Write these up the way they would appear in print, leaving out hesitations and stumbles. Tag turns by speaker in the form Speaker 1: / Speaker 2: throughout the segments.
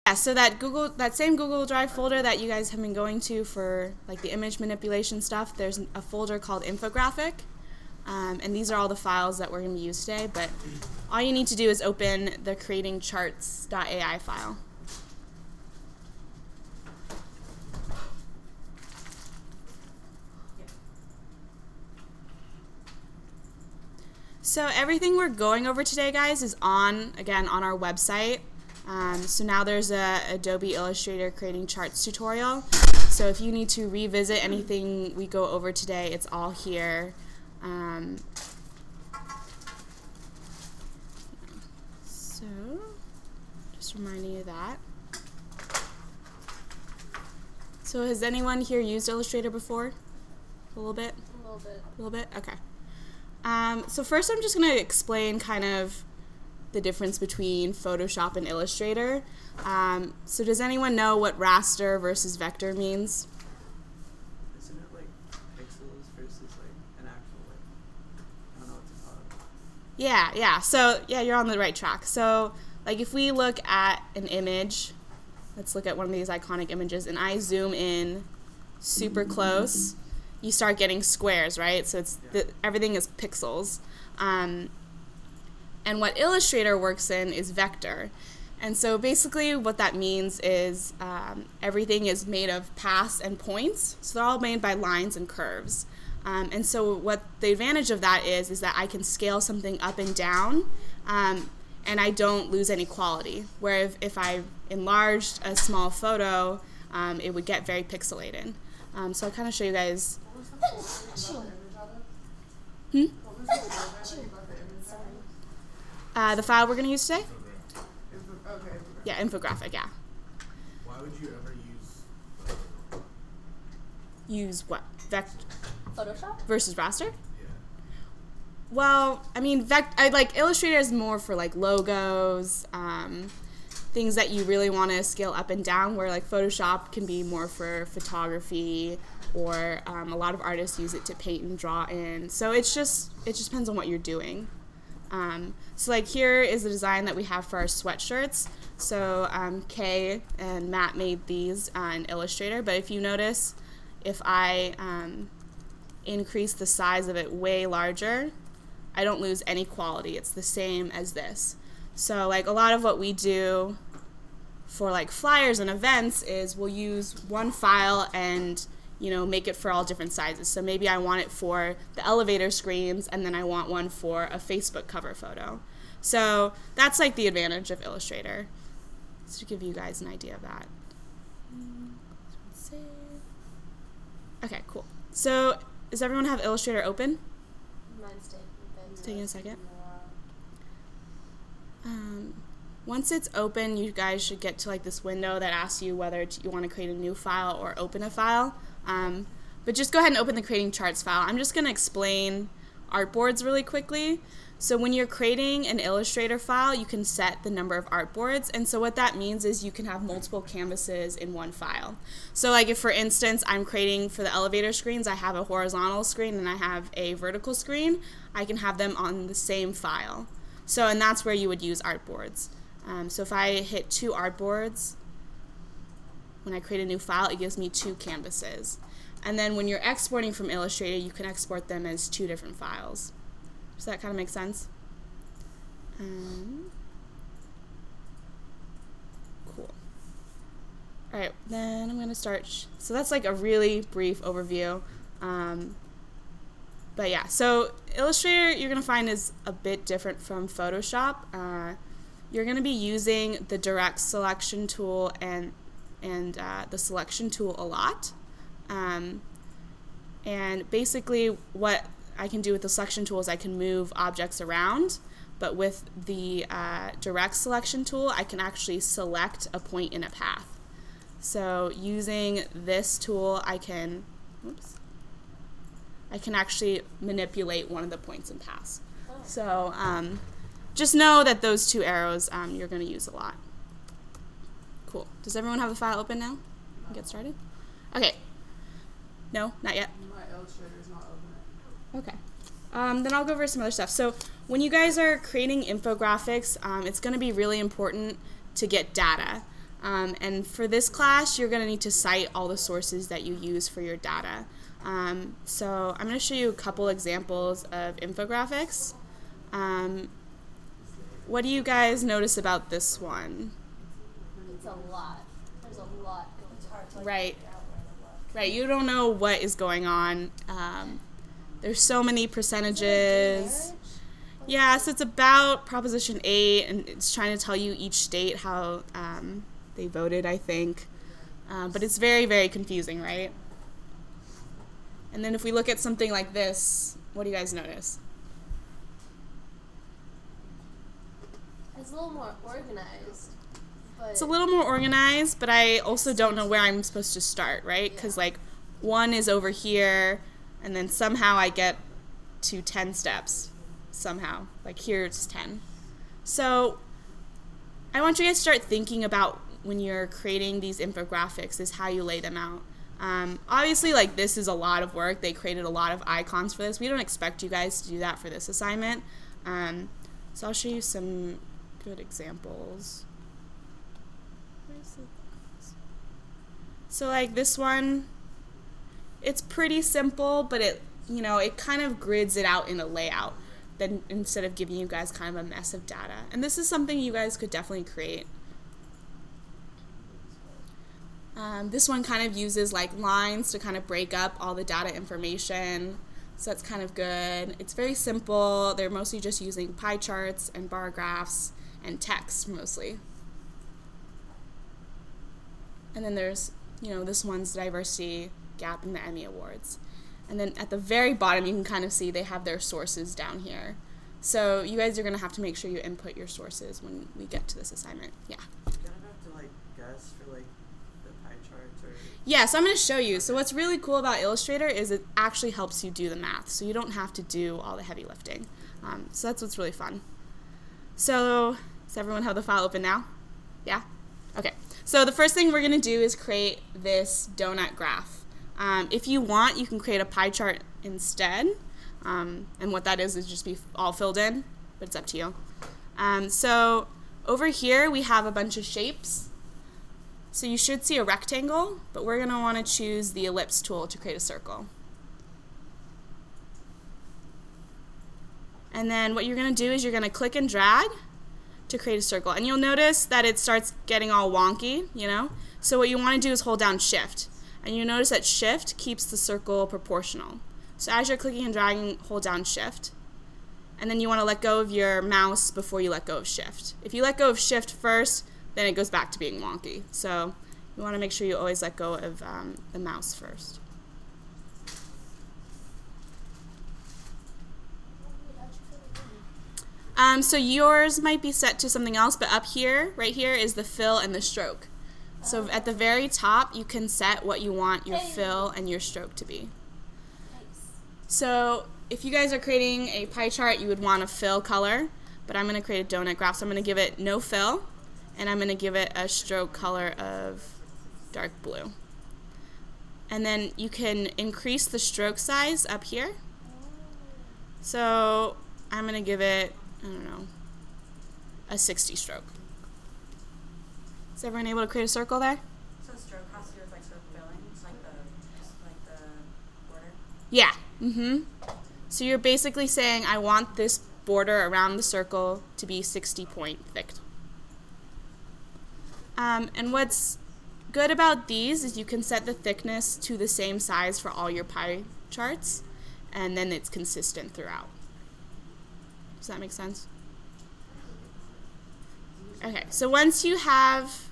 Speaker 1: Yeah, so that same Google Drive folder that you guys have been going to for like the image manipulation stuff, there's a folder called Infographic, and these are all the files that we're going to use today. But all you need to do is open the creatingcharts.ai file. So everything we're going over today, guys, is again on our website. So now there's a Adobe Illustrator creating charts tutorial. So if you need to revisit anything we go over today, it's all here. So just reminding you of that. So has anyone here used Illustrator before? A little bit?
Speaker 2: A little bit.
Speaker 1: A little bit? Okay. So first I'm just going to explain kind of the difference between Photoshop and Illustrator. So does anyone know what raster versus vector means?
Speaker 3: Isn't it like pixels versus like an actual, like, I don't know what to call it.
Speaker 1: Yeah. So yeah, you're on the right track. So like if we look at an image, let's look at one of these iconic images, and I zoom in super close, you start getting squares, right? So it's everything is pixels. And what Illustrator works in is vector. And so basically what that means is everything is made of paths and points. So they're all made by lines and curves. And so what the advantage of that is that I can scale something up and down, and I don't lose any quality. Where if I enlarged a small photo, it would get very pixelated. So I'll kind of show you guys. The file we're going to use today? Yeah, infographic, yeah.
Speaker 4: Why would you ever
Speaker 1: Use what?
Speaker 2: Photoshop?
Speaker 1: Versus raster?
Speaker 4: Yeah.
Speaker 1: Well, I mean, Illustrator is more for like logos, things that you really want to scale up and down, where like Photoshop can be more for photography, or a lot of artists use it to paint and draw in. So it just depends on what you're doing. So like here is the design that we have for our sweatshirts. So Kay and Matt made these in Illustrator, but if you notice, if I increase the size of it way larger, I don't lose any quality. It's the same as this. So like a lot of what we do for like flyers and events is we'll use one file and make it for all different sizes. So maybe I want it for the elevator screens, and then I want one for a Facebook cover photo. So that's like the advantage of Illustrator. Just to give you guys an idea of that. Okay, cool. So does everyone have Illustrator open?
Speaker 2: Mine's
Speaker 1: Taking a second. Once it's open, you guys should get to like this window that asks you whether you want to create a new file or open a file. But just go ahead and open the Creating Charts file. I'm just going to explain Artboards really quickly. So when you're creating an Illustrator file, you can set the number of artboards. And so what that means is you can have multiple canvases in one file. So like if, for instance, I'm creating for the elevator screens, I have a horizontal screen and I have a vertical screen, I can have them on the same file. So, and that's where you would use Artboards. So if I hit 2 artboards, when I create a new file, it gives me 2 canvases. And then when you're exporting from Illustrator, you can export them as 2 different files. Does that kind of make sense? Cool. All right, then I'm going to start. So that's like a really brief overview. But yeah, so Illustrator you're going to find is a bit different from Photoshop. You're going to be using the direct selection tool and the selection tool a lot. And basically what I can do with the selection tool is I can move objects around, but with the direct selection tool, I can actually select a point in a path. So using this tool, I can actually manipulate one of the points in paths. So just know that those 2 arrows you're going to use a lot. Cool. Does everyone have the file open now? Get started? Okay. No, not yet.
Speaker 3: My Illustrator is not open.
Speaker 1: Okay. Then I'll go over some other stuff. So when you guys are creating infographics, it's going to be really important to get data. And for this class, you're going to need to cite all the sources that you use for your data. So I'm going to show you a couple examples of infographics. What do you guys notice about this one?
Speaker 2: It's a lot. There's a lot going on. It's hard to
Speaker 1: Right. Right. You don't know what is going on. There's so many percentages. Yeah, so it's about Proposition 8, and it's trying to tell you each state how they voted, I think. But it's very, very confusing, right? And then if we look at something like this, what do you guys notice?
Speaker 2: It's a little more organized. But
Speaker 1: It's a little more organized, but I also don't know where I'm supposed to start, right? Because, like, 1 is over here, and then somehow I get to 10 steps. Somehow. Like, here it's 10. So I want you guys to start thinking about when you're creating these infographics is how you lay them out. Obviously, like, this is a lot of work. They created a lot of icons for this. We don't expect you guys to do that for this assignment. So I'll show you some good examples. So, like, this one, it's pretty simple, but it kind of grids it out in a layout then instead of giving you guys kind of a mess of data. And this is something you guys could definitely create. This one kind of uses like lines to kind of break up all the data information. So that's kind of good. It's very simple. They're mostly just using pie charts and bar graphs and text mostly. And then there's, this one's diversity gap in the Emmy Awards. And then at the very bottom, you can kind of see they have their sources down here. So you guys are going to have to make sure you input your sources when we get to this assignment. Yeah.
Speaker 3: You're gonna have to like guess for like the pie charts or.
Speaker 1: Yeah, so I'm going to show you. So what's really cool about Illustrator is it actually helps you do the math. So you don't have to do all the heavy lifting. So that's what's really fun. So does everyone have the file open now? Yeah? Okay. So the first thing we're going to do is create this donut graph. If you want, you can create a pie chart instead. And what that is just be all filled in, but it's up to you. So over here, we have a bunch of shapes. So you should see a rectangle, but we're going to want to choose the Ellipse tool to create a circle. And then what you're going to do is you're going to click and drag to create a circle. And you'll notice that it starts getting all wonky, So what you want to do is hold down Shift. And you notice that Shift keeps the circle proportional. So as you're clicking and dragging, hold down Shift. And then you want to let go of your mouse before you let go of Shift. If you let go of Shift first, then it goes back to being wonky. So you want to make sure you always let go of the mouse first. So yours might be set to something else, but up here, right here, is the fill and the stroke. So at the very top, you can set what you want your fill and your stroke to be. So if you guys are creating a pie chart, you would want a fill color, but I'm going to create a donut graph. So I'm going to give it no fill, and I'm going to give it a stroke color of dark blue. And then you can increase the stroke size up here. So I'm going to give it, a 60 stroke. Is everyone able to create a circle there?
Speaker 5: So stroke has to do with like stroke filling, like the border?
Speaker 1: Yeah. So you're basically saying I want this border around the circle to be 60 point thick. And what's good about these is you can set the thickness to the same size for all your pie charts, and then it's consistent throughout. Does that make sense? Okay, so once you have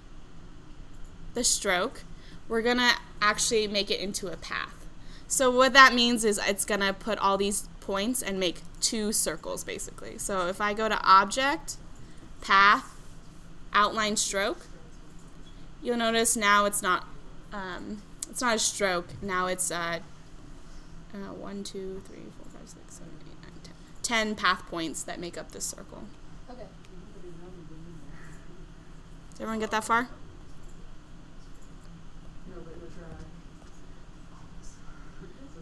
Speaker 1: the stroke, we're going to actually make it into a path. So what that means is it's going to put all these points and make 2 circles, basically. So if I go to Object, Path, Outline Stroke, you'll notice now it's not a stroke. Now it's 1, 2, 3, 4, 5, 6, 7, 8, 9, 10 path points that make up this circle.
Speaker 2: Okay.
Speaker 1: Does everyone get that far?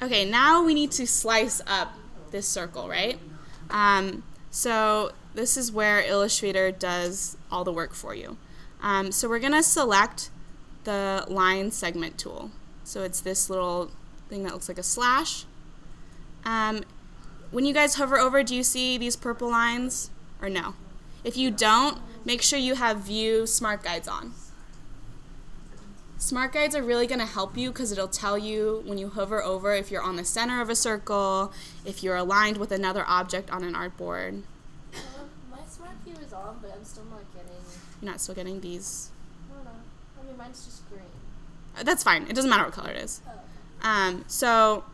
Speaker 1: Okay, now we need to slice up this circle, right? So this is where Illustrator does all the work for you. So we're going to select the line segment tool. So it's this little thing that looks like a slash. When you guys hover over, do you see these purple lines or no? If you don't, make sure you have View Smart Guides on. Smart Guides are really going to help you because it'll tell you when you hover over if you're on the center of a circle, if you're aligned with another object on an artboard.
Speaker 2: My smart view is on, but I'm still not getting...
Speaker 1: You're not still getting these?
Speaker 2: I don't know. I mean, mine's just green.
Speaker 1: That's fine. It doesn't matter what color it is.
Speaker 2: Oh, okay.
Speaker 1: So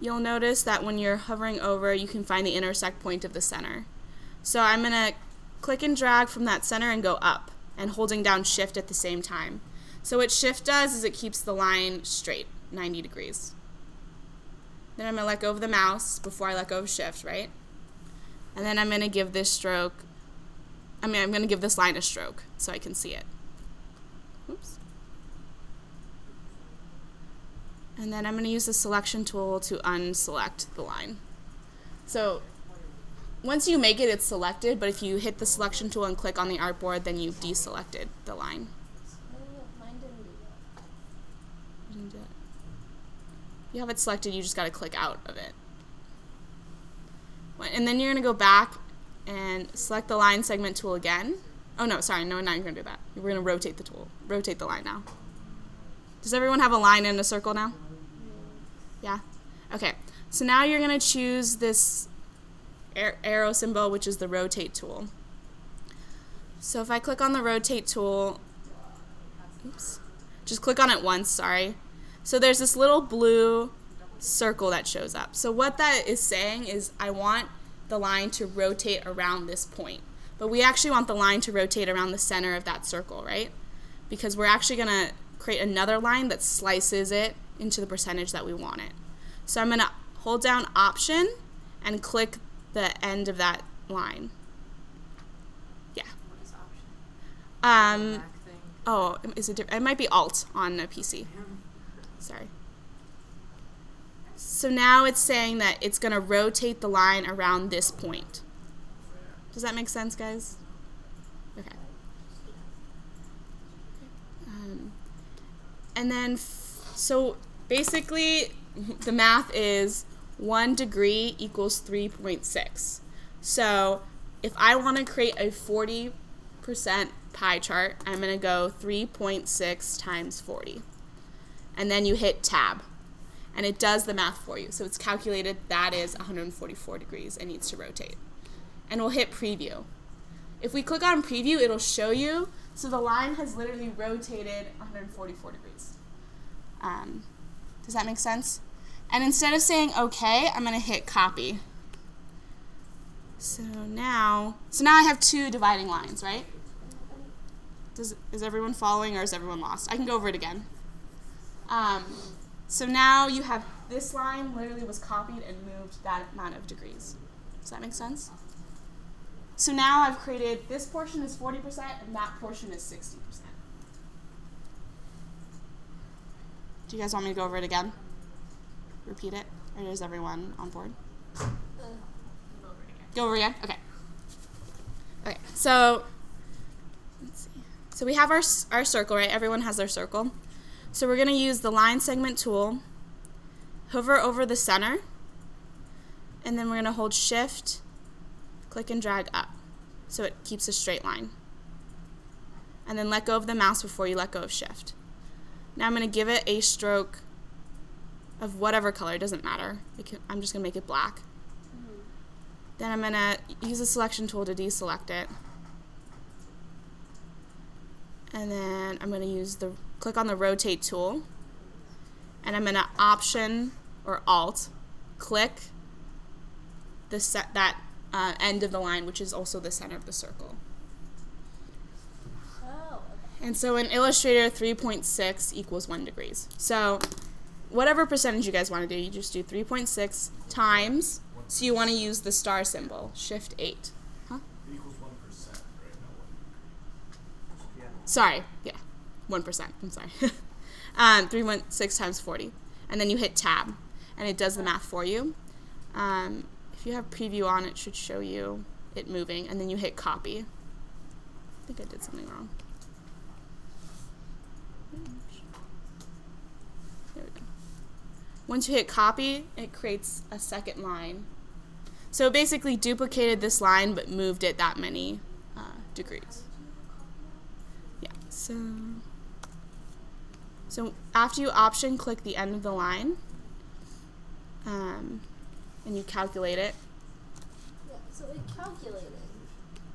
Speaker 1: you'll notice that when you're hovering over, you can find the intersect point of the center. So I'm going to click and drag from that center and go up, and holding down Shift at the same time. So what Shift does is it keeps the line straight, 90 degrees. Then I'm going to let go of the mouse before I let go of Shift, right? And then I'm going to give this stroke, I'm going to give this line a stroke so I can see it. Oops. And then I'm going to use the selection tool to unselect the line. So once you make it, it's selected, but if you hit the selection tool and click on the artboard, then you've deselected the line.
Speaker 2: Mine didn't do that.
Speaker 1: You have it selected, you just got to click out of it. And then you're going to go back and select the line segment tool again. Oh no, sorry, no, now you're going to do that. We're going to rotate the tool, rotate the line now. Does everyone have a line and a circle now? Yeah? Okay, so now you're going to choose this arrow symbol, which is the rotate tool. So if I click on the rotate tool, oops, just click on it once, sorry. So there's this little blue circle that shows up. So what that is saying is I want the line to rotate around this point. But we actually want the line to rotate around the center of that circle, right? Because we're actually going to create another line that slices it into the percentage that we want it. So I'm going to hold down Option and click the end of that line. Yeah.
Speaker 5: What is option?
Speaker 1: Um,
Speaker 5: Back thing.
Speaker 1: oh, is it? It might be Alt on a PC. Sorry. So now it's saying that it's going to rotate the line around this point. Does that make sense, guys? Okay. And then, so basically, the math is 1 degree equals 3.6. So if I want to create a 40% pie chart, I'm going to go 3.6 times 40. And then you hit Tab. And it does the math for you. So it's calculated that is 144 degrees it needs to rotate. And we'll hit Preview. If we click on Preview, it'll show you. So the line has literally rotated 144 degrees. Does that make sense? And instead of saying OK, I'm going to hit Copy. So now I have two dividing lines, right? Is everyone following or is everyone lost? I can go over it again. So now you have this line literally was copied and moved that amount of degrees. Does that make sense? So now I've created this portion is 40% and that portion is 60%. Do you guys want me to go over it again? Repeat it? Or is everyone on board? Go over again? Okay. Okay, so let's see. So we have our circle, right? Everyone has their circle. So we're going to use the line segment tool, hover over the center, and then we're going to hold Shift, click and drag up so it keeps a straight line. And then let go of the mouse before you let go of Shift. Now I'm going to give it a stroke of whatever color, it doesn't matter. I'm just going to make it black. Then I'm going to use the selection tool to deselect it. And then I'm going to click on the rotate tool. And I'm going to Option or Alt, click that end of the line, which is also the center of the circle.
Speaker 2: Oh, okay.
Speaker 1: And so in Illustrator, 3.6 equals 1 degrees. So whatever percentage you guys want to do, you just do 3.6 times. So you want to use the star symbol, Shift 8. Huh?
Speaker 4: It equals 1%, right? Not 1 degree.
Speaker 3: Yeah.
Speaker 1: Sorry, yeah, 1%, I'm sorry. 3.6 times 40. And then you hit Tab, and it does the math for you. If you have Preview on, it should show you it moving, and then you hit Copy. think I did something wrong. There we go. Once you hit copy, it creates a second line. So it basically duplicated this line but moved it that many degrees. Yeah, so after you option click the end of the line, and you calculate it.
Speaker 2: Yeah, so it calculated,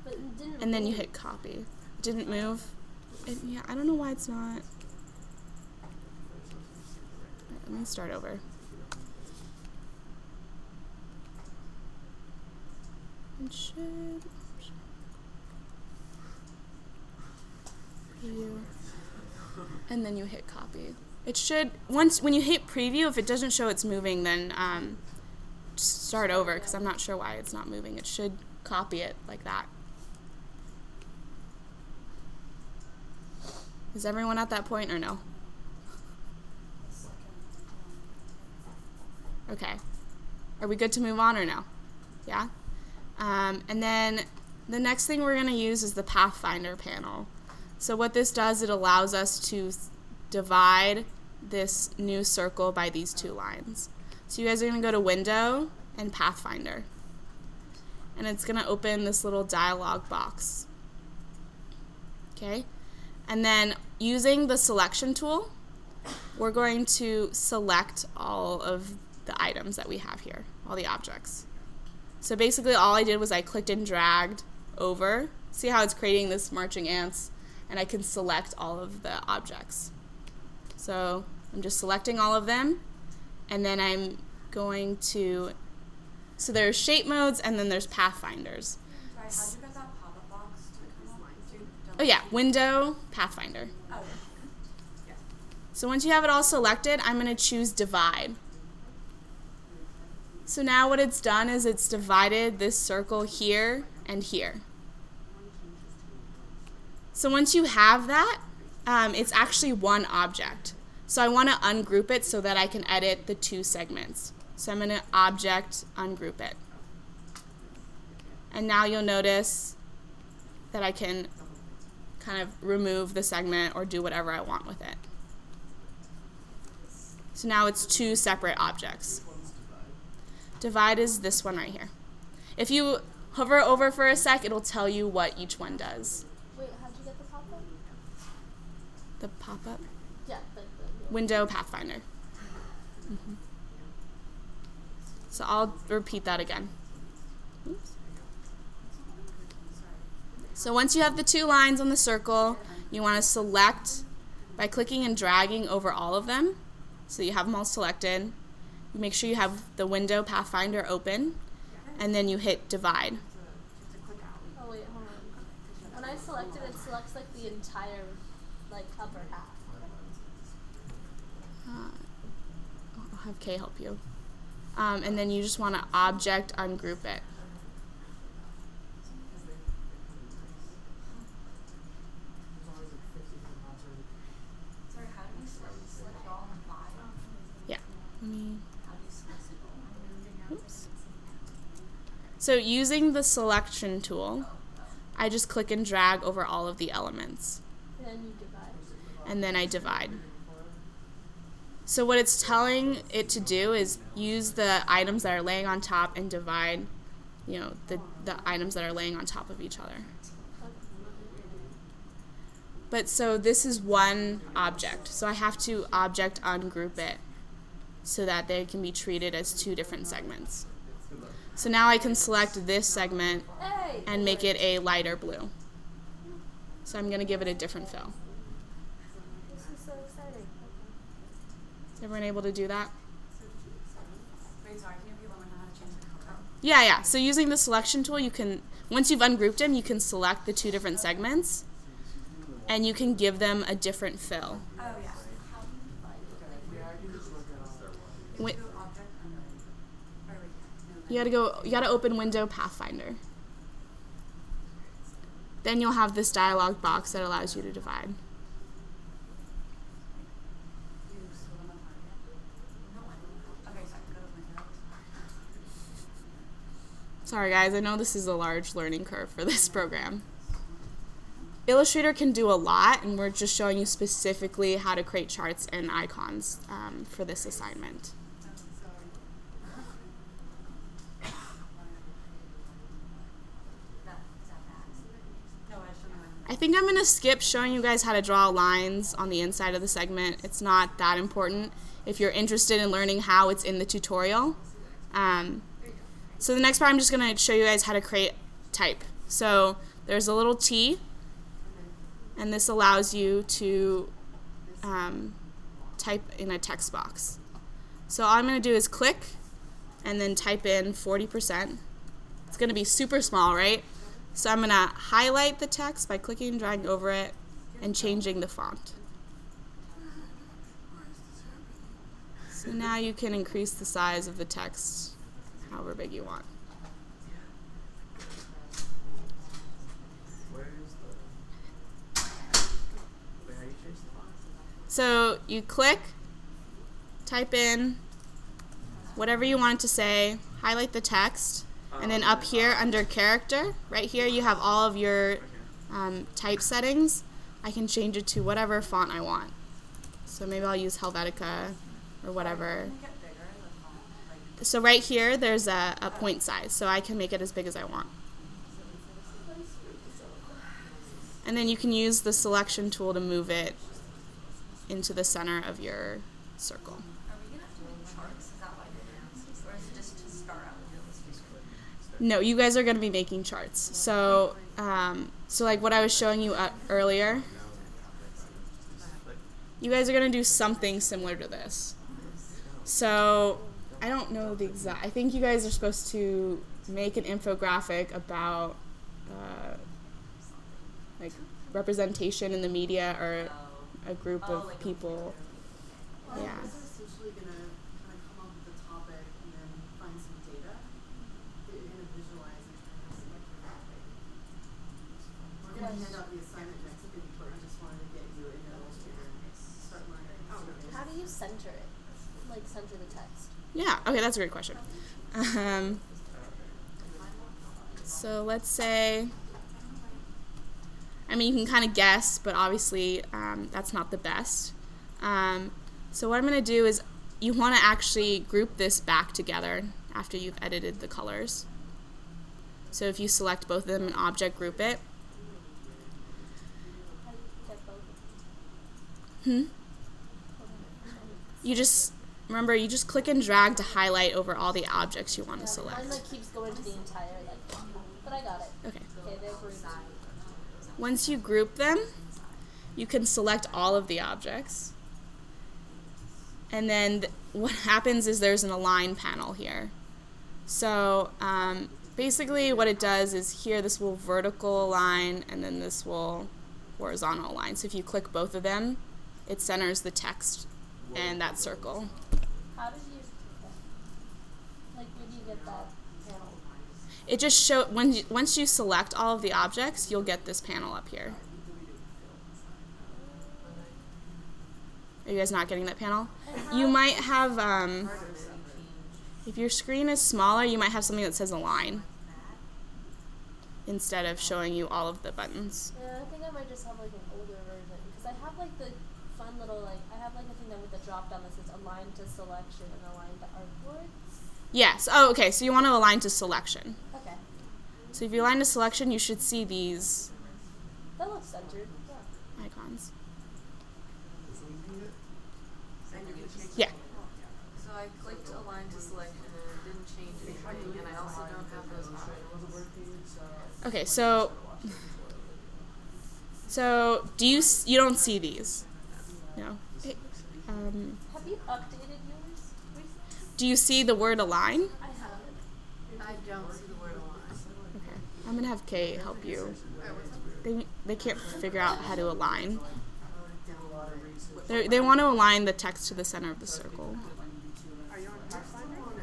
Speaker 2: but it didn't.
Speaker 1: And then you hit copy. It didn't move. Yeah, I don't know why it's not. Let me start over. It should. Preview. And then you hit copy. It should, when you hit preview, if it doesn't show it's moving, then just start over, because I'm not sure why it's not moving. It should copy it like that. Is everyone at that point or no? Okay. Are we good to move on or no? Yeah? And then the next thing we're going to use is the Pathfinder panel. So what this does, it allows us to divide this new circle by these two lines. So you guys are going to go to Window and Pathfinder. And it's going to open this little dialog box. Okay? And then using the selection tool, we're going to select all of the items that we have here, all the objects. So basically all I did was I clicked and dragged over. See how it's creating this marching ants? And I can select all of the objects. So I'm just selecting all of them, and then I'm going to, so there's shape modes and then there's pathfinders.
Speaker 5: Sorry, how'd you get that pop-up box to come up?
Speaker 1: Oh yeah, Window, Pathfinder.
Speaker 5: Oh, yeah.
Speaker 1: So once you have it all selected, I'm going to choose Divide. So now what it's done is it's divided this circle here and here. So once you have that, it's actually one object. So I want to ungroup it so that I can edit the two segments. So I'm going to Object Ungroup it. And now you'll notice that I can kind of remove the segment or do whatever I want with it. So now it's two separate objects. Divide is this one right here. If you hover over for a sec, it'll tell you what each one does.
Speaker 2: Wait, how'd you get the pop-up?
Speaker 1: The pop-up?
Speaker 2: Yeah, the
Speaker 1: Window, Pathfinder. So I'll repeat that again. Oops. So once you have the two lines on the circle, you want to select by clicking and dragging over all of them. So you have them all selected. You make sure you have the Window Pathfinder open, and then you hit Divide.
Speaker 2: Oh wait, hold on. When I select it, it selects like the entire like upper half.
Speaker 1: I'll have Kay help you. And then you just want to Object Ungroup it.
Speaker 5: Sorry, how do you select it all on the bottom?
Speaker 1: Yeah. Let me.
Speaker 5: How do you select it all?
Speaker 1: Oops. So using the selection tool, I just click and drag over all of the elements.
Speaker 2: And then you divide.
Speaker 1: And then I divide. So what it's telling it to do is use the items that are laying on top and divide, you know, the items that are laying on top of each other. But so this is one object. So I have to Object Ungroup it so that they can be treated as two different segments. So now I can select this segment
Speaker 2: Hey!
Speaker 1: and make it a lighter blue. So I'm going to give it a different fill.
Speaker 2: This is so exciting.
Speaker 1: Is everyone able to do that?
Speaker 5: Wait, sorry, can you repeat one more time how to change the color?
Speaker 1: Yeah. So using the selection tool, you can, once you've ungrouped them, you can select the two different segments, and you can give them a different fill.
Speaker 5: Oh, yeah.
Speaker 1: Wi-
Speaker 5: Object under.
Speaker 1: You gotta open Window Pathfinder. Then you'll have this dialog box that allows you to divide. Sorry guys, I know this is a large learning curve for this program. Illustrator can do a lot, and we're just showing you specifically how to create charts and icons for this assignment. I think I'm going to skip showing you guys how to draw lines on the inside of the segment. It's not that important. If you're interested in learning how, it's in the tutorial. So the next part, I'm just going to show you guys how to create type. So there's a little T, and this allows you to type in a text box. So all I'm going to do is click and then type in 40%. It's going to be super small, right? So I'm going to highlight the text by clicking and dragging over it and changing the font. So now you can increase the size of the text however big you want. So you click, type in whatever you want it to say, highlight the text, and then up here under character, right here you have all of your type settings. I can change it to whatever font I want. So maybe I'll use Helvetica or whatever. So right here there's a point size, so I can make it as big as I want. And then you can use the selection tool to move it into the center of your circle.
Speaker 5: Are we going to have to make charts? Is that why you're doing this? Or is it just to start out with Illustrator?
Speaker 1: No, you guys are going to be making charts. So, so like what I was showing you earlier, you guys are going to do something similar to this. So, I don't know the exact, I think you guys are supposed to make an infographic about like representation in the media or a group of people.
Speaker 6: Well,
Speaker 1: Yeah.
Speaker 6: this is essentially going to kind of come up with the topic and then find some data in a visualizing kind of select your topic. We're going to hand out the assignment next week, but I just wanted to get you in Illustrator and start learning.
Speaker 2: How do you center it? Like center the text?
Speaker 1: Yeah, okay, that's a great question. So let's say, I mean, you can kind of guess, but obviously that's not the best. So what I'm going to do is you want to actually group this back together after you've edited the colors. So if you select both of them in Object, group it.
Speaker 2: How do you get both?
Speaker 1: You just, remember, you just click and drag to highlight over all the objects you want to
Speaker 2: Mine
Speaker 1: select.
Speaker 2: like keeps going to the entire like, but I got it.
Speaker 1: Okay.
Speaker 2: Okay, they're grouped.
Speaker 1: Once you group them, you can select all of the objects. And then what happens is there's an align panel here. So basically what it does is here this will vertical align and then this will horizontal align. So if you click both of them, it centers the text and that circle.
Speaker 2: How did you, like, where do you get that panel?
Speaker 1: It just once you select all of the objects, you'll get this panel up here. Are you guys not getting that panel? You might have, if your screen is smaller, you might have something that says align instead of showing you all of the buttons.
Speaker 2: Yeah, I think I might just have like an older version because I have like the fun little like I have like a thing that with the drop down that says align to selection and align to artboards.
Speaker 1: Yes. Oh, okay. So you want to align to selection.
Speaker 2: Okay,
Speaker 1: So if you align to selection, you should see these
Speaker 2: that looks centered. Yeah.
Speaker 1: icons.
Speaker 5: Yeah.
Speaker 1: Yeah.
Speaker 5: So I clicked align to selection and it didn't change anything, and I also don't have those options.
Speaker 1: Okay. So do you don't see these? No.
Speaker 2: Have you updated yours recently?
Speaker 1: Do you see the word align?
Speaker 2: I haven't.
Speaker 5: I don't see the word align.
Speaker 1: Okay. I'm gonna have Kay help you. They can't figure out how to align. They want to align the text to the center of the circle.
Speaker 6: Are you on Pathfinder?
Speaker 2: Where was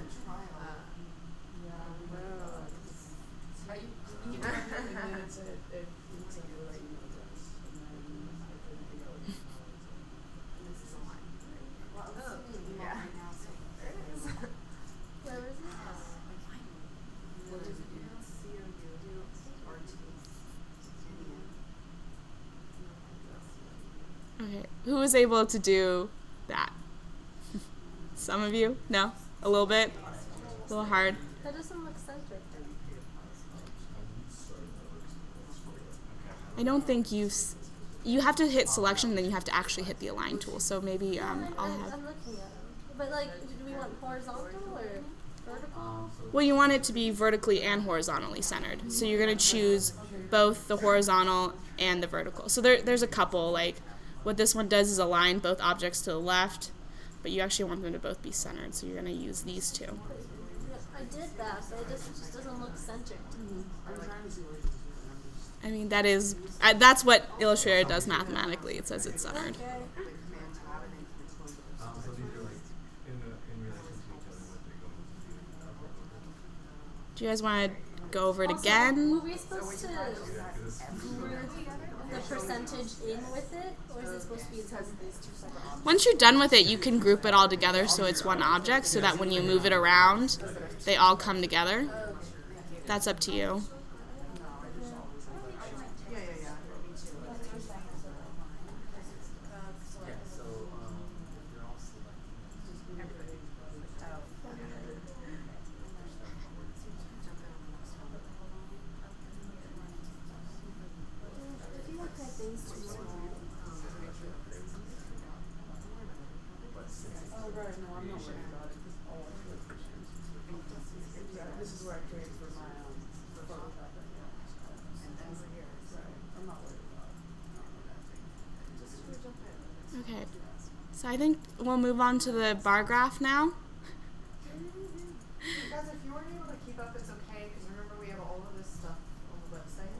Speaker 2: it?
Speaker 1: Okay, who was able to do that? Some of you? No? A little bit? A little hard?
Speaker 2: That doesn't look centered.
Speaker 1: I don't think you have to hit selection, and then you have to actually hit the align tool. So maybe I'll have.
Speaker 2: I'm looking at them. But like, do we want horizontal or vertical?
Speaker 1: Well, you want it to be vertically and horizontally centered. So you're going to choose both the horizontal and the vertical. So there's a couple. Like, what this one does is align both objects to the left, but you actually want them to both be centered. So you're going to use these two.
Speaker 2: I did that, but it just doesn't look centered.
Speaker 1: I mean, that's what Illustrator does mathematically. It says it's centered.
Speaker 2: Okay.
Speaker 4: So these are like in relation to each other, what they're going to be.
Speaker 1: Do you guys want to go over it
Speaker 2: Also,
Speaker 1: again?
Speaker 2: were we supposed to group the percentage in with it, or is it supposed to be inside of these two separate?
Speaker 1: Once you're done with it, you can group it all together so it's one object, so that when you move it around, they all come together. That's up to you.
Speaker 6: This is where I created for my Photoshop. And over here, I'm not worried about it.
Speaker 1: Okay, so I think we'll move on to the bar graph now.
Speaker 6: Guys, if you weren't able to keep up, it's okay, because remember we have all of this stuff on the website,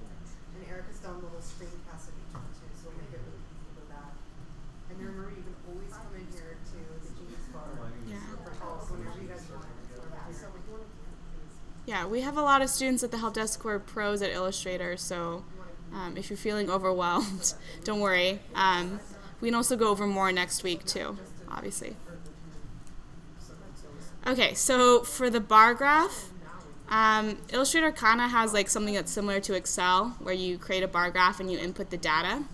Speaker 6: and Erica's done little screencasts of each one too, so we'll make it really easy to go back. And remember, you can always come in here to the Genius bar for help whenever you guys want. So if you want to
Speaker 1: Yeah, we have a lot of students at the help desk who are pros at Illustrator, so if you're feeling overwhelmed, don't worry. We can also go over more next week too, obviously. Okay, so for the bar graph, Illustrator kind of has like something that's similar to Excel, where you create a bar graph and you input the data.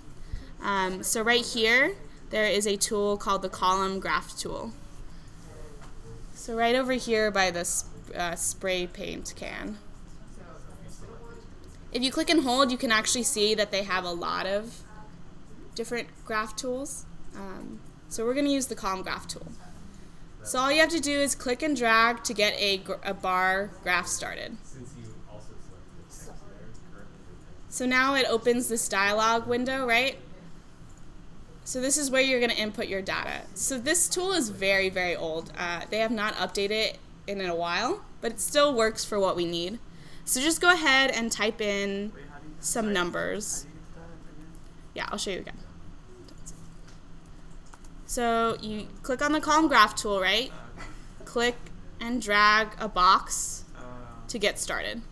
Speaker 1: So right here, there is a tool called the column graph tool. So right over here by this spray paint can. If you click and hold, you can actually see that they have a lot of different graph tools. So we're going to use the column graph tool. So all you have to do is click and drag to get a bar graph started.
Speaker 4: Since you also selected the text there, currently
Speaker 1: So now it opens this dialog window, right? So this is where you're going to input your data. So this tool is very, very old. They have not updated it in a while, but it still works for what we need. So just go ahead and type in some numbers. Yeah, I'll show you again. So you click on the column graph tool, right? Click and drag a box to get started.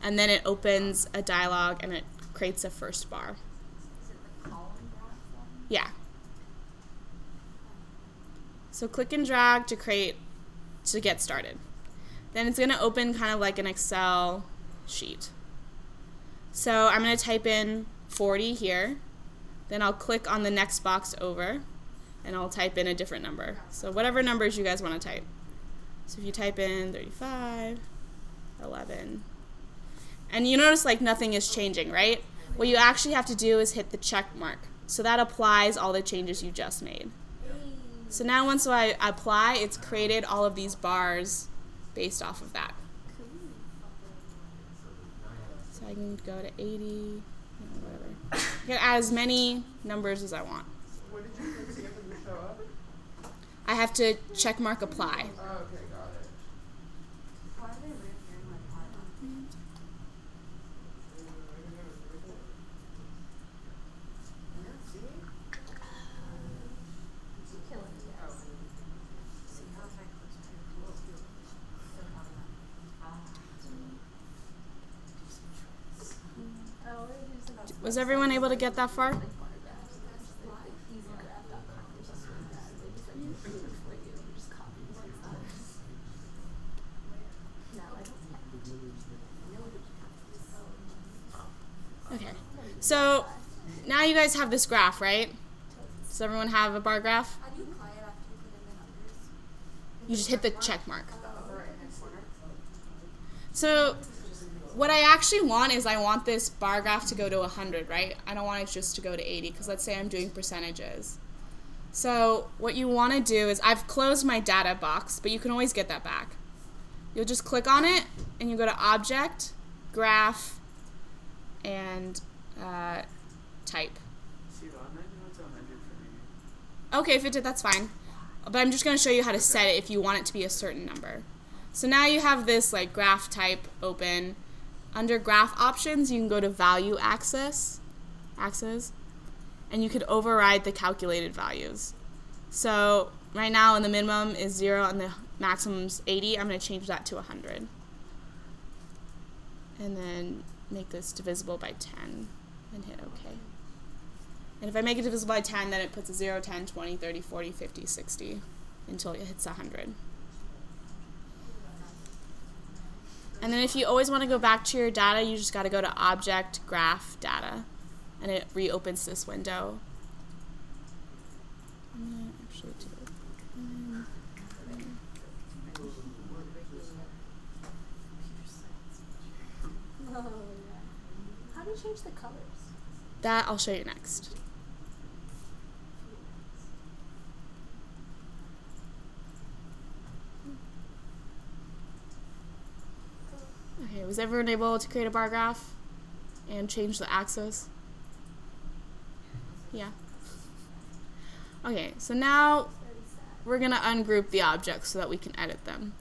Speaker 1: And then it opens a dialog and it creates a first bar. Yeah. So click and drag to get started. Then it's going to open kind of like an Excel sheet. So I'm going to type in 40 here. Then I'll click on the next box over, and I'll type in a different number. So whatever numbers you guys want to type. So if you type in 35, 11, and you notice like nothing is changing, right? What you actually have to do is hit the check mark. So that applies all the changes you just made. So now once I apply, it's created all of these bars based off of that. So I can go to 80, whatever. I can add as many numbers as I want.
Speaker 6: What did you click to get them to show up?
Speaker 1: I have to check mark apply.
Speaker 6: Oh, okay, got it. Why are they reappearing like Polygon? Yeah, see? See how if I close my tools, they're coming up.
Speaker 1: Was everyone able to get that far? Okay, so now you guys have this graph, right? Does everyone have a bar graph?
Speaker 2: How do you apply it after you put in the numbers?
Speaker 1: You just hit the check mark.
Speaker 6: The upper right hand corner.
Speaker 1: So what I actually want is I want this bar graph to go to 100, right? I don't want it just to go to 80 because let's say I'm doing percentages. So what you want to do is I've closed my data box, but you can always get that back. You'll just click on it and you go to Object, Graph, and Type.
Speaker 3: See, on that note's 100 for me.
Speaker 1: Okay, if it did, that's fine. But I'm just going to show you how to set it if you want it to be a certain number. So now you have this like graph type open. Under graph options, you can go to value axis, and you could override the calculated values. So right now, and the minimum is 0 and the maximum's 80. I'm going to change that to 100. And then make this divisible by 10 and hit OK. And if I make it divisible by 10, then it puts a 0, 10, 20, 30, 40, 50, 60 until it hits 100. And then if you always want to go back to your data, you just got to go to Object, Graph, Data, and it reopens this window. I'm going to actually do it.
Speaker 2: Oh, yeah. How do you change the colors?
Speaker 1: That I'll show you next. Okay, was everyone able to create a bar graph and change the axis? Yeah. Okay, so now we're going to ungroup the objects so that we can edit them.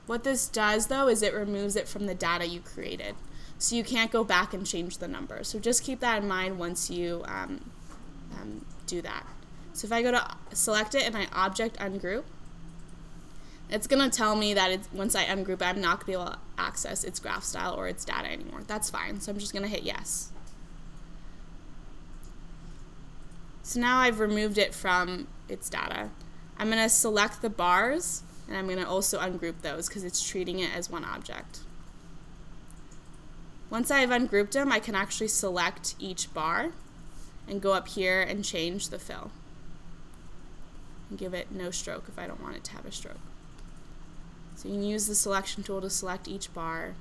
Speaker 1: What this does, though, is it removes it from the data you created. So you can't go back and change the number. So just keep that in mind once you do that. So if I go to select it and I object ungroup, it's going to tell me that once I ungroup it, I'm not going to be able to access its graph style or its data anymore. That's fine. So I'm just going to hit yes. So now I've removed it from its data. I'm going to select the bars, and I'm going to also ungroup those because it's treating it as one object. Once I've ungrouped them, I can actually select each bar and go up here and change the fill. And give it no stroke if I don't want it to have a stroke. So you can use the selection tool to select each bar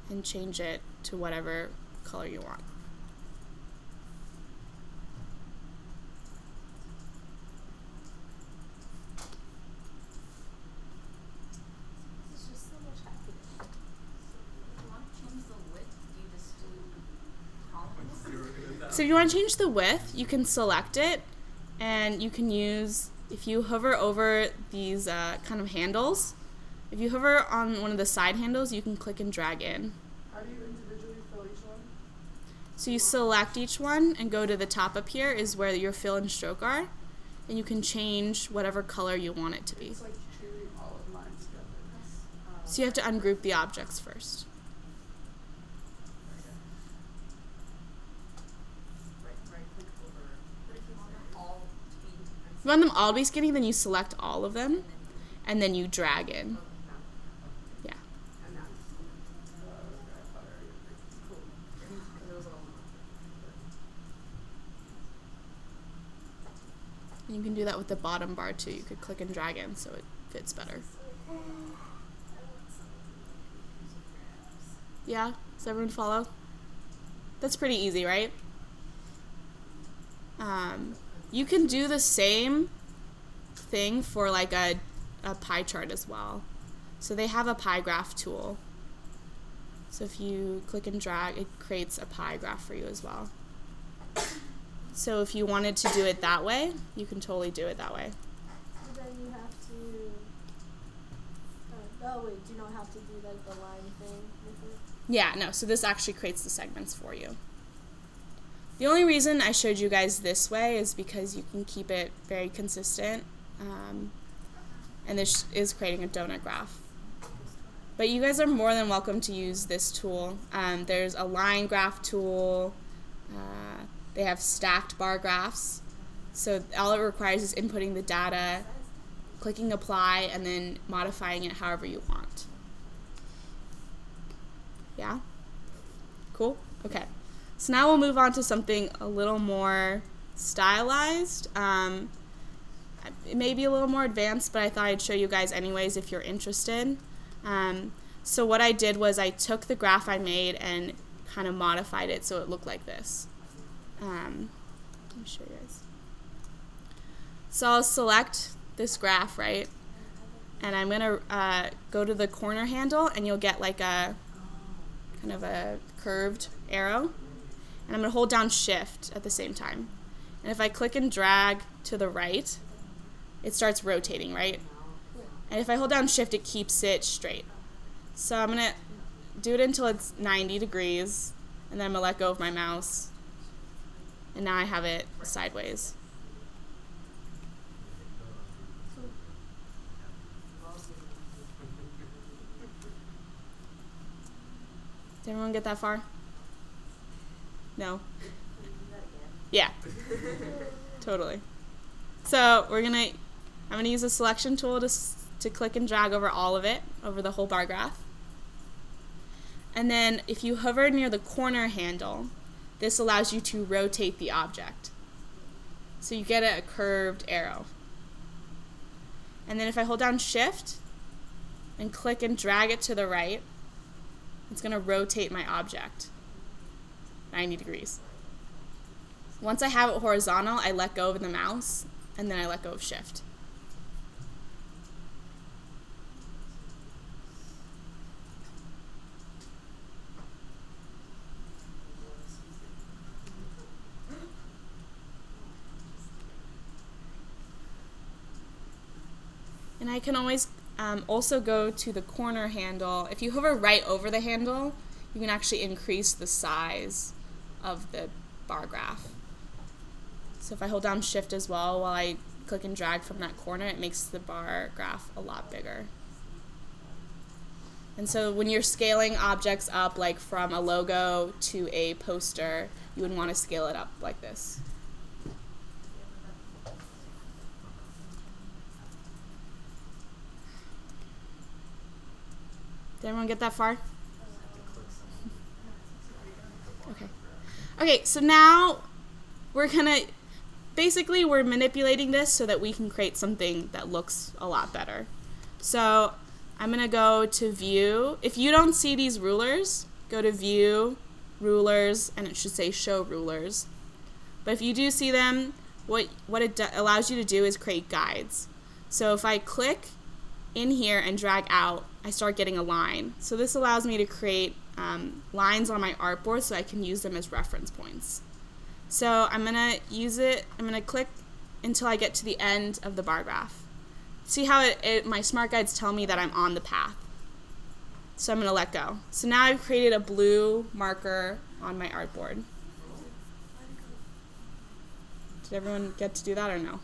Speaker 1: and change it to whatever color you want.
Speaker 2: It's just so much happier.
Speaker 5: If you want to change the width, do you just do columns?
Speaker 1: So if you want to change the width, you can select it, and you can use, if you hover over these kind of handles, if you hover on one of the side handles, you can click and drag in.
Speaker 6: How do you individually fill each one?
Speaker 1: So you select each one and go to the top up here is where your fill and stroke are, and you can change whatever color you want it to be.
Speaker 6: It's like treating all of mine together.
Speaker 1: So you have to ungroup the objects first.
Speaker 6: Right click over.
Speaker 5: But if you want them all to be
Speaker 1: If you want them all to be skinny, then you select all of them, and then you drag in. Yeah.
Speaker 6: And that's cool. Because it was all
Speaker 1: And you can do that with the bottom bar too. You could click and drag in so it fits better. Yeah? Does everyone follow? That's pretty easy, right? You can do the same thing for like a pie chart as well. So they have a pie graph tool. So if you click and drag, it creates a pie graph for you as well. So if you wanted to do it that way, you can totally do it that way.
Speaker 2: So then you have to. Oh wait, do you not have to do like the line thing with it?
Speaker 1: Yeah, no, so this actually creates the segments for you. The only reason I showed you guys this way is because you can keep it very consistent, and this is creating a donut graph. But you guys are more than welcome to use this tool. There's a line graph tool. They have stacked bar graphs. So all it requires is inputting the data, clicking apply, and then modifying it however you want. Yeah? Cool? Okay. So now we'll move on to something a little more stylized. It may be a little more advanced, but I thought I'd show you guys anyways if you're interested. So what I did was I took the graph I made and kind of modified it so it looked like this. Let me show you guys. So I'll select this graph, right? And I'm going to go to the corner handle, and you'll get like a kind of a curved arrow. And I'm going to hold down Shift at the same time. And if I click and drag to the right, it starts rotating, right? And if I hold down Shift, it keeps it straight. So I'm going to do it until it's 90 degrees, and then I'm going to let go of my mouse. And now I have it sideways. Did everyone get that far? No? Yeah. Totally. So I'm gonna use the selection tool to click and drag over all of it, over the whole bar graph. And then if you hover near the corner handle, this allows you to rotate the object. So you get a curved arrow. And then if I hold down Shift and click and drag it to the right, it's going to rotate my object 90 degrees. Once I have it horizontal, I let go of the mouse, and then I let go of Shift. And I can always also go to the corner handle. If you hover right over the handle, you can actually increase the size of the bar graph. So if I hold down Shift as well while I click and drag from that corner, it makes the bar graph a lot bigger. And so when you're scaling objects up, like from a logo to a poster, you would want to scale it up like this. Did everyone get that far? Okay. Okay, so now we're manipulating this so that we can create something that looks a lot better. So I'm gonna go to View. If you don't see these rulers, go to View, Rulers, and it should say Show Rulers. But if you do see them, what it allows you to do is create guides. So if I click in here and drag out, I start getting a line. So this allows me to create lines on my artboard so I can use them as reference points. So I'm going to use it, I'm going to click until I get to the end of the bar graph. See how my smart guides tell me that I'm on the path. So I'm going to let go. So now I've created a blue marker on my artboard. Did everyone get to do that or no?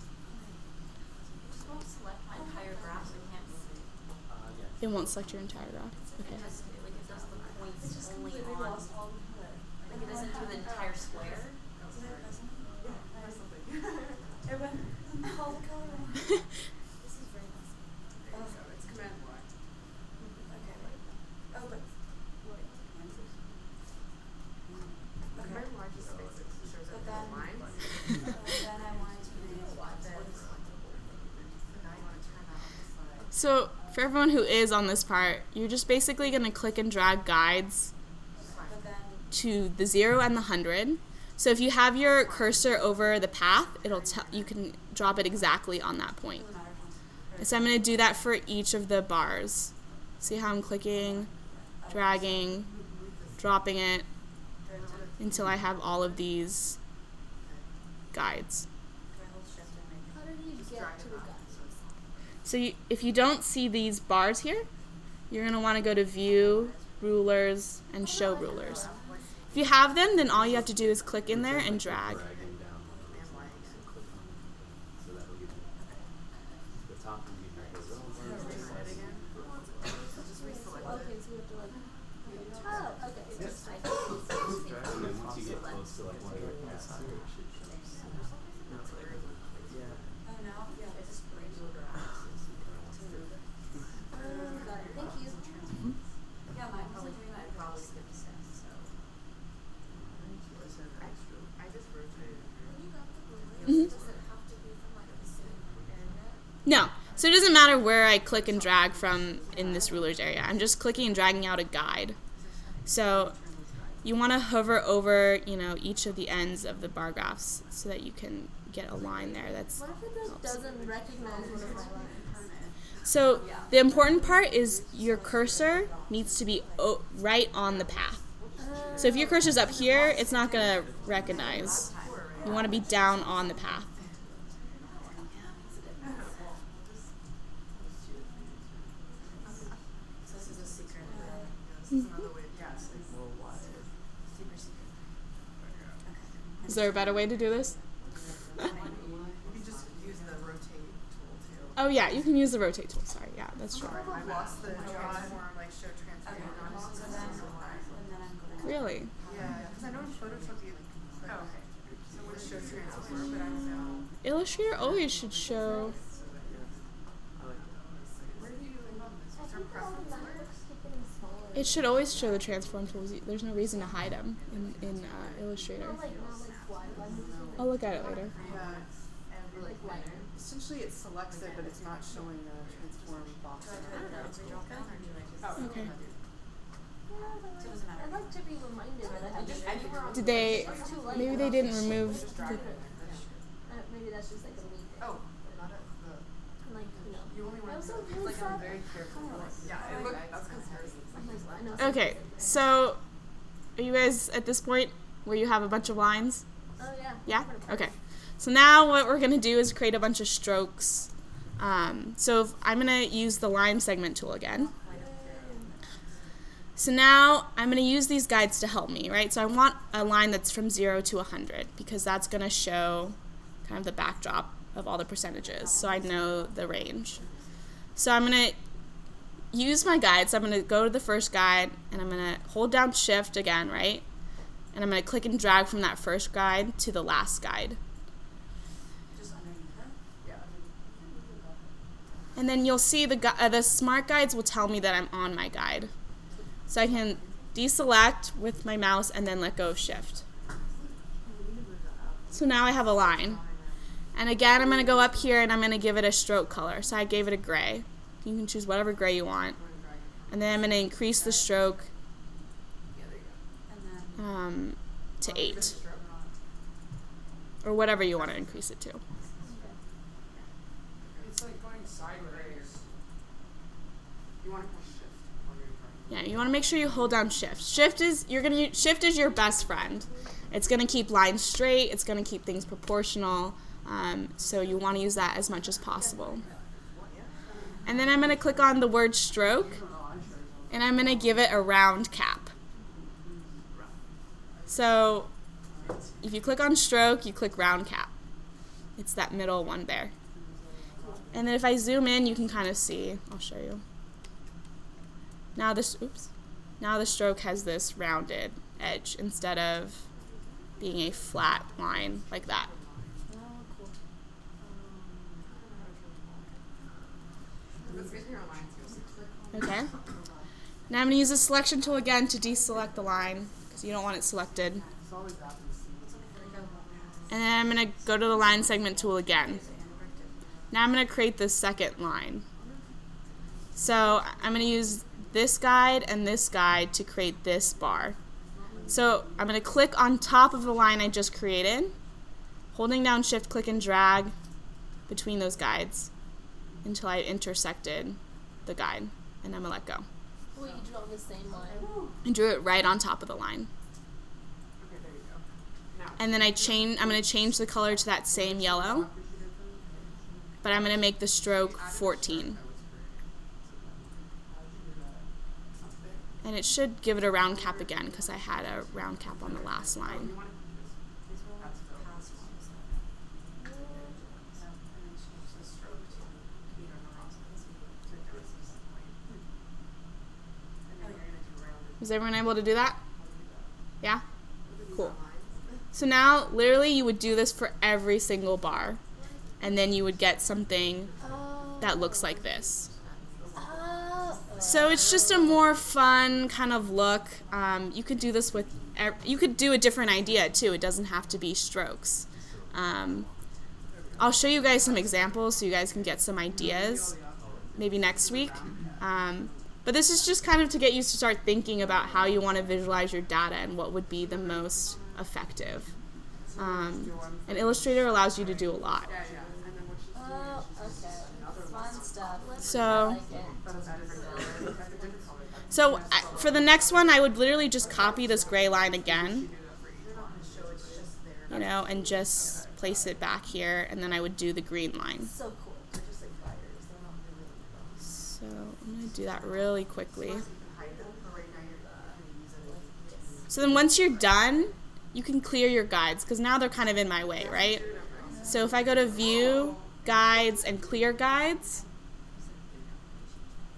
Speaker 1: It won't select your entire graph. Okay.
Speaker 5: It does the points only on. Like it doesn't do the entire square.
Speaker 6: This is very messy. Oh, it's Command Y. Okay. Oh, but Command Y just makes it shows up the lines. Then I want to make it. Now you want to turn that on the side.
Speaker 1: So for everyone who is on this part, you're just basically going to click and drag guides to the 0 and the 100. So if you have your cursor over the path, you can drop it exactly on that point. So I'm going to do that for each of the bars. See how I'm clicking, dragging, dropping it until I have all of these guides.
Speaker 2: How did you get to the guides?
Speaker 1: So if you don't see these bars here, you're going to want to go to View, Rulers, and Show Rulers. If you have them, then all you have to do is click in there and drag. Mhm.
Speaker 5: Does it have to be from like the same area?
Speaker 1: No. So it doesn't matter where I click and drag from in this rulers area. I'm just clicking and dragging out a guide. So you want to hover over, each of the ends of the bar graphs so that you can get a line there. That's
Speaker 2: What if it just doesn't recognize one of my lines?
Speaker 1: so the important part is your cursor needs to be right on the path. So if your cursor's up here, it's not going to recognize. You want to be down on the path.
Speaker 6: So this is a secret. This is another way. Yeah. So it's super secret.
Speaker 1: Is there a better way to do this?
Speaker 6: You can just use the rotate tool too.
Speaker 1: Oh yeah, you can use the rotate tool. Sorry, yeah, that's true.
Speaker 6: I've lost the transform, like show transform.
Speaker 1: Really?
Speaker 6: Yeah, because I know in Photoshop you click the show transform, but I don't know.
Speaker 1: Illustrator always should show.
Speaker 6: Where do you? Is there preference where?
Speaker 1: It should always show the transform tools. There's no reason to hide them in Illustrator. I'll look at it later.
Speaker 6: Yeah. And essentially it selects it, but it's not showing the transform box.
Speaker 1: Okay.
Speaker 2: I'd like to be reminded that I have to
Speaker 1: Did they? Maybe they didn't remove.
Speaker 2: maybe that's just like a me thing.
Speaker 6: Oh, not at the.
Speaker 2: I'm like,
Speaker 6: You only want
Speaker 2: I'm
Speaker 6: to.
Speaker 2: so really
Speaker 6: Like
Speaker 2: sad.
Speaker 6: I'm very careful. Yeah, it look. That's comparison.
Speaker 2: I'm like, I know.
Speaker 1: Okay, so are you guys at this point where you have a bunch of lines?
Speaker 2: Oh yeah.
Speaker 1: Yeah? Okay. So now what we're going to do is create a bunch of strokes. So I'm going to use the line segment tool again. So now I'm going to use these guides to help me, right? So I want a line that's from 0 to 100 because that's going to show kind of the backdrop of all the percentages so I know the range. So I'm going to use my guide. So I'm going to go to the first guide and I'm going to hold down shift again, right? And I'm going to click and drag from that first guide to the last guide.
Speaker 6: Just underneath her? Yeah.
Speaker 1: And then you'll see the smart guides will tell me that I'm on my guide. So I can deselect with my mouse and then let go of shift. So now I have a line. And again, I'm going to go up here and I'm going to give it a stroke color. So I gave it a gray. You can choose whatever gray you want. And then I'm going to increase the stroke to 8. Or whatever you want to increase it to.
Speaker 3: It's like going sideways.
Speaker 6: You want to push shift.
Speaker 1: Yeah, you want to make sure you hold down shift. Shift is your best friend. It's going to keep lines straight. It's going to keep things proportional. So you want to use that as much as possible. And then I'm going to click on the word stroke, and I'm going to give it a round cap. So if you click on stroke, you click round cap. It's that middle one there. And then if I zoom in, you can kind of see. I'll show you. Now the stroke has this rounded edge instead of being a flat line like that. Okay. Now I'm going to use the selection tool again to deselect the line because you don't want it selected. And then I'm going to go to the line segment tool again. Now I'm going to create the second line. So I'm going to use this guide and this guide to create this bar. So I'm going to click on top of the line I just created, holding down shift, click and drag between those guides until I intersected the guide, and I'm going to let go.
Speaker 2: Wait, you drew on the same line?
Speaker 1: I drew it right on top of the line.
Speaker 6: Okay, there you go. Now.
Speaker 1: And then I'm going to change the color to that same yellow, but I'm going to make the stroke 14. And it should give it a round cap again because I had a round cap on the last line. Was everyone able to do that? Yeah? Cool. So now, literally, you would do this for every single bar. And then you would get something that looks like this. So it's just a more fun kind of look. You could do this with, you could do a different idea too. It doesn't have to be strokes. I'll show you guys some examples so you guys can get some ideas maybe next week. But this is just kind of to get you to start thinking about how you want to visualize your data and what would be the most effective. And Illustrator allows you to do a lot.
Speaker 2: Oh, okay. Fun stuff.
Speaker 1: So,
Speaker 2: I like it.
Speaker 1: for the next one, I would literally just copy this gray line again, you know, and just place it back here, and then I would do the green line.
Speaker 2: So cool.
Speaker 1: So I'm going to do that really quickly. So then once you're done, you can clear your guides, because now they're kind of in my way, right? So if I go to View, Guides, and Clear Guides,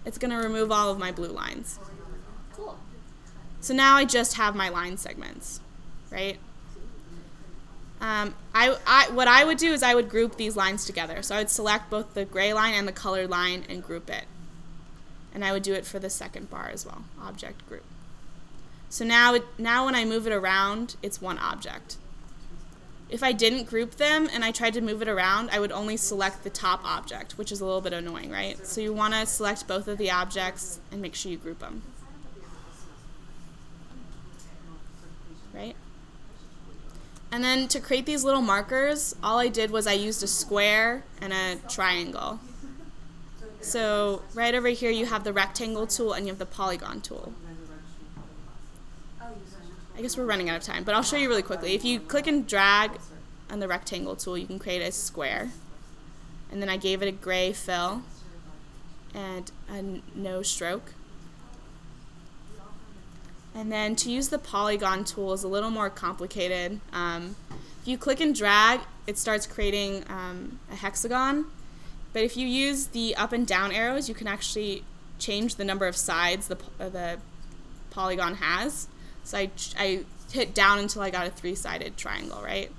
Speaker 1: it's going to remove all of my blue lines.
Speaker 2: Cool.
Speaker 1: So now I just have my line segments, right? What I would do is I would group these lines together. So I would select both the gray line and the colored line and group it. And I would do it for the second bar as well, object group. So now when I move it around, it's one object. If I didn't group them and I tried to move it around, I would only select the top object, which is a little bit annoying, right? So you want to select both of the objects and make sure you group them. Right? And then to create these little markers, all I did was I used a square and a triangle. So right over here you have the rectangle tool and you have the polygon tool. I guess we're running out of time, but I'll show you really quickly. If you click and drag on the rectangle tool, you can create a square. And then I gave it a gray fill and a no stroke. And then to use the polygon tool is a little more complicated. If you click and drag, it starts creating a hexagon. But if you use the up and down arrows, you can actually change the number of sides the polygon has. So I hit down until I got a 3-sided triangle, right?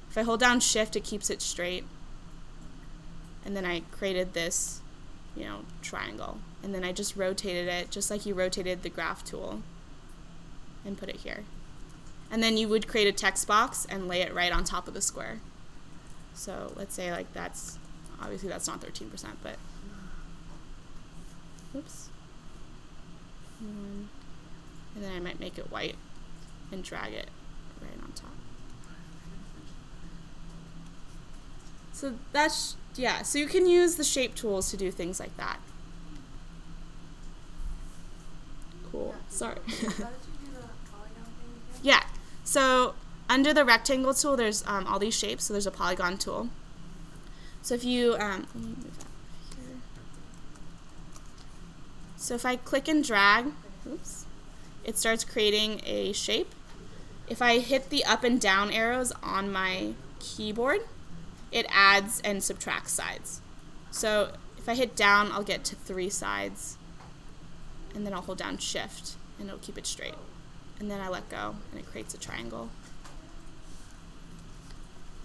Speaker 1: If I hold down Shift, it keeps it straight. And then I created this, triangle. And then I just rotated it, just like you rotated the graph tool, and put it here. And then you would create a text box and lay it right on top of the square. So let's say like obviously that's not 13%, but oops. And then I might make it white and drag it right on top. So so you can use the shape tools to do things like that. Cool. Sorry. Yeah. So under the rectangle tool, there's all these shapes. So there's a polygon tool. So if you let me move that here. So if I click and drag, it starts creating a shape. If I hit the up and down arrows on my keyboard, it adds and subtracts sides. So if I hit down, I'll get to 3 sides. And then I'll hold down Shift, and it'll keep it straight. And then I let go, and it creates a triangle.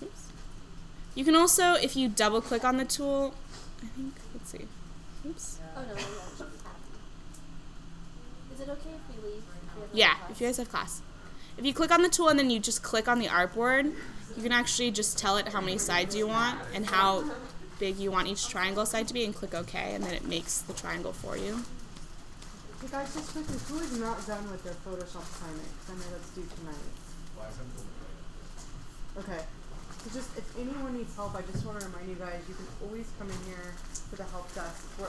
Speaker 1: Oops. You can also, if you double click on the tool, let's see. Oops.
Speaker 2: Oh, no. Is it okay if we leave?
Speaker 1: Yeah, if you guys have class. If you click on the tool and then you just click on the artboard, you can actually just tell it how many sides you want and how big you want each triangle side to be, and click OK, and then it makes the triangle for you.
Speaker 6: Hey guys, just quickly, who is not done with their Photoshop assignment? Because I know that's due tonight. Okay. So just, if anyone needs help, I just want to remind you guys, you can always come in here to the help desk. We're